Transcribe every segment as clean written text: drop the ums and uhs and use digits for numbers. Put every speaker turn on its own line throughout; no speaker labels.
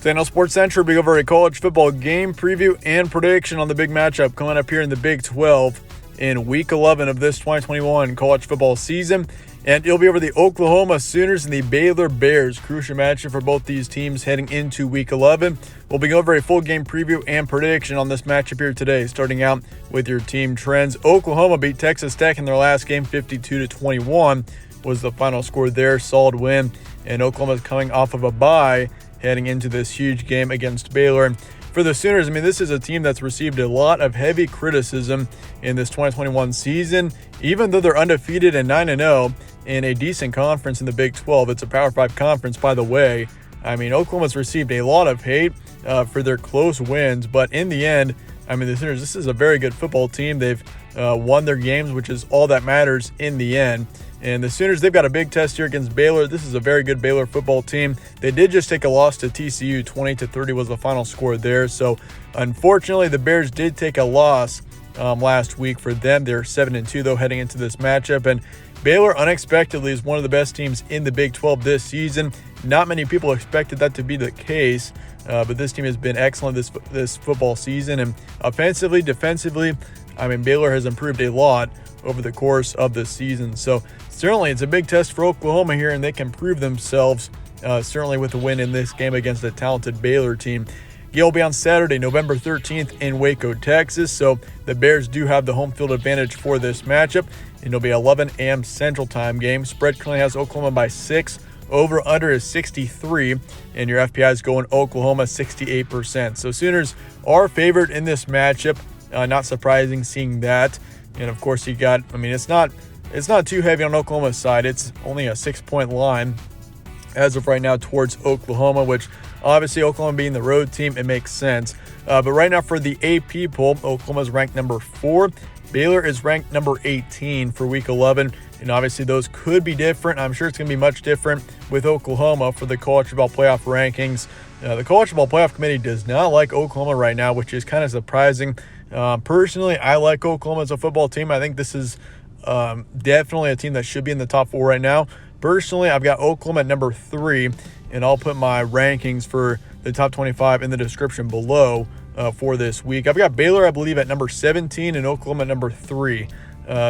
Today on Sports Central, we go over a college football game preview and prediction on the big matchup coming up here in the Big 12 in Week 11 of this 2021 college football season. And it'll be over the Oklahoma Sooners and the Baylor Bears. Crucial matchup for both these teams heading into Week 11. We'll be going over a full game preview and prediction on this matchup here today. Starting out with your team trends. Oklahoma beat Texas Tech in their last game, 52-21 was the final score there. Solid win. And Oklahoma's coming off of a bye heading into this huge game against Baylor. And for the Sooners, this is a team that's received a lot of heavy criticism in this 2021 season. Even though they're undefeated and 9-0 in a decent conference in the Big 12, it's a Power 5 conference, by the way. Oklahoma's received a lot of hate for their close wins, but in the end, the Sooners, this is a very good football team. They've won their games, which is all that matters in the end. And the Sooners, they've got a big test here against Baylor. This is a very good Baylor football team. They did just take a loss to TCU. 20-30 was the final score there. So, unfortunately, the Bears did take a loss last week for them. They're 7-2, though, heading into this matchup. And Baylor, unexpectedly, is one of the best teams in the Big 12 this season. Not many people expected that to be the case, but this team has been excellent this football season. And offensively, defensively, Baylor has improved a lot over the course of the season. So certainly it's a big test for Oklahoma here, and they can prove themselves certainly with a win in this game against a talented Baylor team. Game will be on Saturday, November 13th in Waco, Texas. So the Bears do have the home field advantage for this matchup. And it'll be 11 a.m. Central Time game. Spread currently has Oklahoma by 6. Over under is 63, and your FPI is going Oklahoma 68%. So Sooners are favored in this matchup. Not surprising seeing that. And of course, you got, it's not too heavy on Oklahoma's side. It's only a 6-point line as of right now towards Oklahoma, which obviously Oklahoma being the road team, it makes sense. But right now for the AP poll, Oklahoma's ranked number 4. Baylor is ranked number 18 for Week 11. And obviously those could be different. I'm sure it's going to be much different with Oklahoma for the college football playoff rankings. The college football playoff committee does not like Oklahoma right now, which is kind of surprising. Personally, I like Oklahoma as a football team. I think this is definitely a team that should be in the top 4 right now. Personally, I've got Oklahoma at number 3, and I'll put my rankings for the top 25 in the description below for this week. I've got Baylor, I believe, at number 17 and Oklahoma at number 3.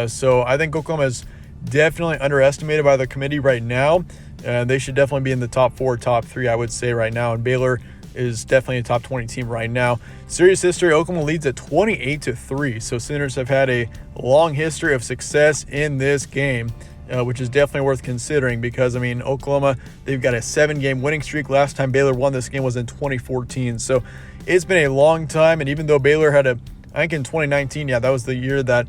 So I think Oklahoma is definitely underestimated by the committee right now. They should definitely be in the top 4, top 3, I would say right now. And Baylor is definitely a top 20 team right now. Series history, Oklahoma leads at 28-3. So Sooners have had a long history of success in this game, which is definitely worth considering because, Oklahoma, they've got a 7-game winning streak. Last time Baylor won this game was in 2014. So it's been a long time. And even though Baylor had I think in 2019, that was the year that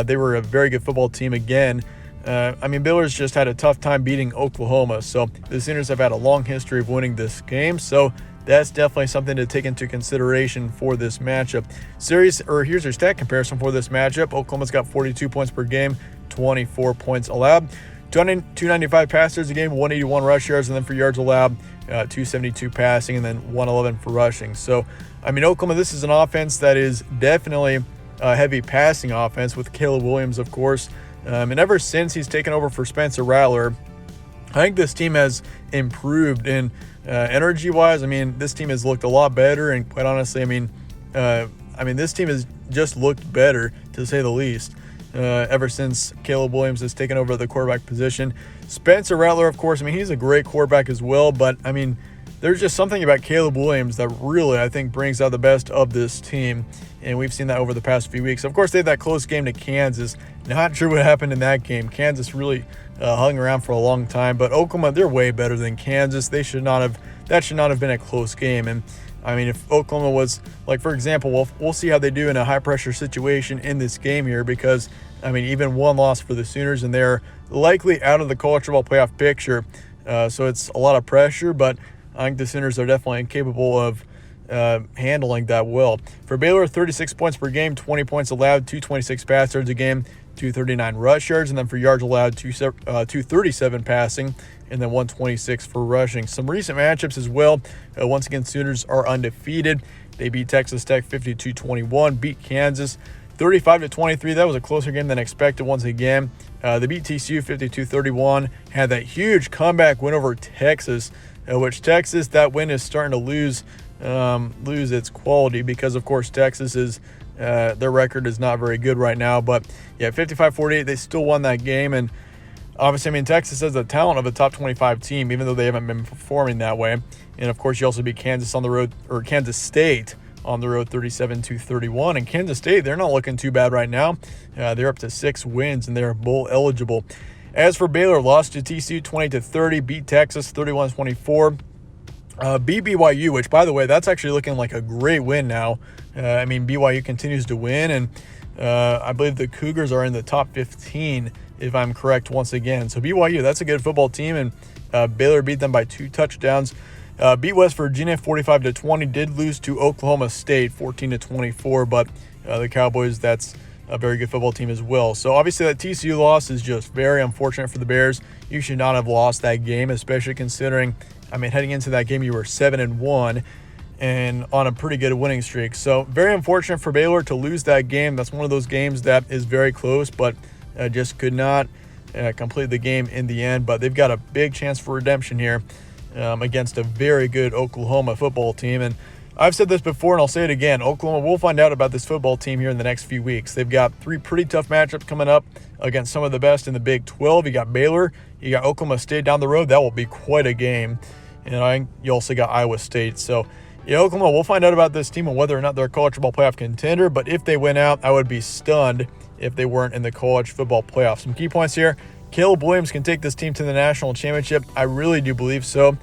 they were a very good football team again. Baylor's just had a tough time beating Oklahoma. So the Sooners have had a long history of winning this game. So that's definitely something to take into consideration for this matchup. Here's your stat comparison for this matchup. Oklahoma's got 42 points per game, 24 points allowed. 295 passers a game, 181 rush yards, and then for yards allowed, 272 passing, and then 111 for rushing. So, Oklahoma, this is an offense that is definitely a heavy passing offense with Caleb Williams, of course. And ever since he's taken over for Spencer Rattler, I think this team has improved in energy-wise. This team has looked a lot better, and quite honestly, this team has just looked better, to say the least, ever since Caleb Williams has taken over the quarterback position. Spencer Rattler, of course, he's a great quarterback as well, but, there's just something about Caleb Williams that really, I think, brings out the best of this team, and we've seen that over the past few weeks. Of course, they had that close game to Kansas. Not sure what happened in that game. Kansas really hung around for a long time, but Oklahoma, they're way better than Kansas. That should not have been a close game. And if Oklahoma was, like, for example, we'll see how they do in a high-pressure situation in this game here because, even one loss for the Sooners, and they're likely out of the college football playoff picture. So it's a lot of pressure, but I think the Sooners are definitely incapable of handling that well. For Baylor, 36 points per game, 20 points allowed, 226 pass yards a game, 239 rush yards, and then for yards allowed, 237 passing, and then 126 for rushing. Some recent matchups as well. Once again, Sooners are undefeated. They beat Texas Tech 52-21, beat Kansas 35-23. That was a closer game than expected once again. They beat TCU 52-31. Had that huge comeback win over Texas, which Texas, that win is starting to lose its quality because, of course, Texas is their record is not very good right now. But yeah, 55-48, they still won that game. And obviously, I mean, Texas has the talent of a top 25 team, even though they haven't been performing that way. And of course, you also beat Kansas on the road, or Kansas State on the road, 37-31. And Kansas State, they're not looking too bad right now. They're up to 6 wins, and they're bowl eligible. As for Baylor, lost to TCU 20-30, beat Texas 31-24. Beat BYU, which, by the way, that's actually looking like a great win now. I mean, BYU continues to win, and I believe the Cougars are in the top 15, if I'm correct, once again. So BYU, that's a good football team, and Baylor beat them by 2 touchdowns. Beat West Virginia 45-20, did lose to Oklahoma State 14-24, but the Cowboys, that's a very good football team as well. So obviously that TCU loss is just very unfortunate for the Bears. You should not have lost that game, especially considering, I mean, heading into that game, you were 7-1 and on a pretty good winning streak. So very unfortunate for Baylor to lose that game. That's one of those games that is very close, but just could not complete the game in the end. But they've got a big chance for redemption here against a very good Oklahoma football team. And I've said this before, and I'll say it again. Oklahoma, we'll find out about this football team here in the next few weeks. They've got 3 pretty tough matchups coming up against some of the best in the Big 12. You got Baylor, you got Oklahoma State down the road. That will be quite a game. And you also got Iowa State. So, yeah, Oklahoma, we'll find out about this team and whether or not they're a college football playoff contender. But if they win out, I would be stunned if they weren't in the college football playoff. Some key points here. Caleb Williams can take this team to the national championship. I really do believe so.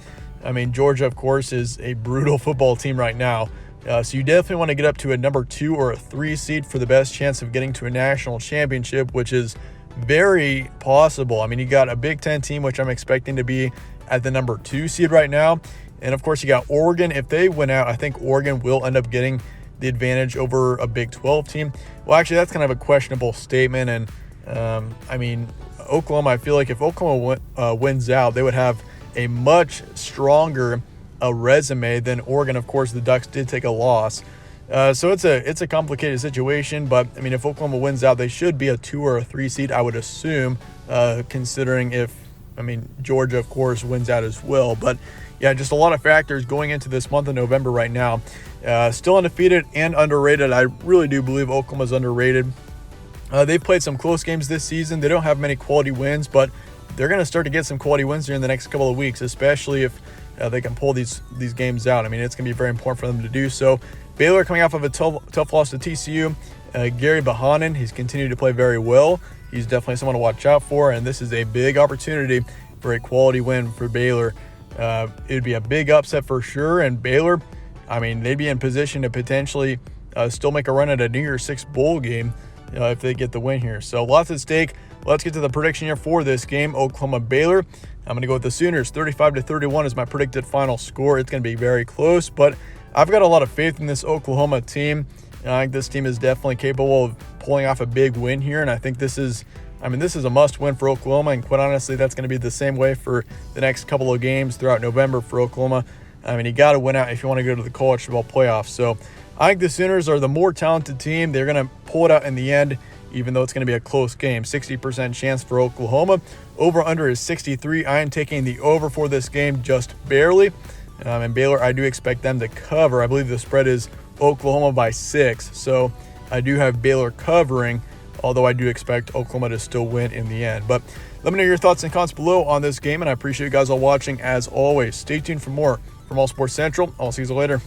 I mean, Georgia, of course, is a brutal football team right now. So you definitely want to get up to a number 2 or a 3 seed for the best chance of getting to a national championship, which is very possible. I mean, you got a Big Ten team, which I'm expecting to be at the number 2 seed right now. And, of course, you got Oregon. If they win out, I think Oregon will end up getting the advantage over a Big 12 team. Well, actually, that's kind of a questionable statement. And, I mean, Oklahoma, I feel like if Oklahoma wins out, they would have a much stronger resume than Oregon. Of course, the Ducks did take a loss. So it's a complicated situation. But, I mean, if Oklahoma wins out, they should be a 2 or a 3 seed, I would assume, considering if, I mean, Georgia, of course, wins out as well. But, yeah, just a lot of factors going into this month of November right now. Still undefeated and underrated. I really do believe Oklahoma's underrated. They've played some close games this season. They don't have many quality wins, but they're going to start to get some quality wins here in the next couple of weeks, especially if they can pull these games out. I mean, it's going to be very important for them to do so. Baylor coming off of a tough loss to TCU. Gary Bohannon, he's continued to play very well. He's definitely someone to watch out for, and this is a big opportunity for a quality win for Baylor. It would be a big upset for sure, and Baylor, I mean, they'd be in position to potentially still make a run at a New Year's Six bowl game if they get the win here. So lots at stake. Let's get to the prediction here for this game, Oklahoma-Baylor. I'm going to go with the Sooners. 35-31 is my predicted final score. It's going to be very close, but I've got a lot of faith in this Oklahoma team. I think this team is definitely capable of pulling off a big win here, and I think this is a must-win for Oklahoma, and quite honestly, that's going to be the same way for the next couple of games throughout November for Oklahoma. I mean, you got to win out if you want to go to the college football playoffs. So I think the Sooners are the more talented team. They're going to pull it out in the end, even though it's going to be a close game. 60% chance for Oklahoma. Over-under is 63. I am taking the over for this game just barely. And Baylor, I do expect them to cover. I believe the spread is Oklahoma by 6. So I do have Baylor covering, although I do expect Oklahoma to still win in the end. But let me know your thoughts and comments below on this game, and I appreciate you guys all watching as always. Stay tuned for more from All Sports Central. I'll see you later.